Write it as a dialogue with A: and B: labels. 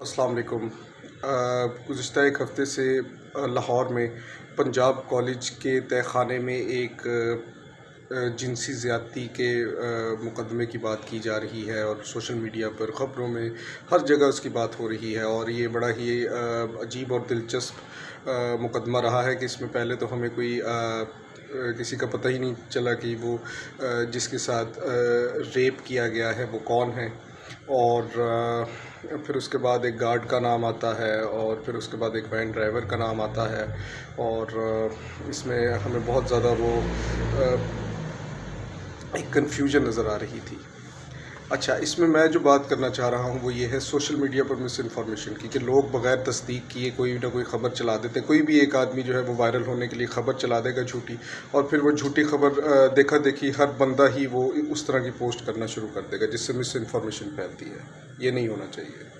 A: अस्सलाम वालेकुम। गुज़िश्ता एक हफ़्ते से लाहौर में पंजाब कॉलेज के तहख़ाने में एक जिनसी ज़्यादती के मुक़दमे की बात की जा रही है और सोशल मीडिया पर ख़बरों में हर जगह उसकी बात हो रही है। और ये बड़ा ही अजीब और दिलचस्प मुक़दमा रहा है कि इसमें पहले तो हमें कोई किसी का पता ही नहीं चला कि वो जिसके साथ रेप किया गया है वो कौन है। और फिर उसके बाद एक गार्ड का नाम आता है और फिर उसके बाद एक वैन ड्राइवर का नाम आता है। और इसमें हमें बहुत ज़्यादा वो एक कन्फ्यूजन नज़र आ रही थी। अच्छा, इसमें मैं जो बात करना चाह रहा हूँ वो ये है सोशल मीडिया पर मिस इन्फॉर्मेशन की, कि लोग बग़ैर तस्दीक किए कोई ना कोई ख़बर चला देते हैं। कोई भी एक आदमी जो है वो वायरल होने के लिए ख़बर चला देगा झूठी, और फिर वो झूठी ख़बर देखा देखी हर बंदा ही वो उस तरह की पोस्ट करना शुरू कर देगा जिससे मिस इन्फॉर्मेशन फैलती है। ये नहीं होना चाहिए।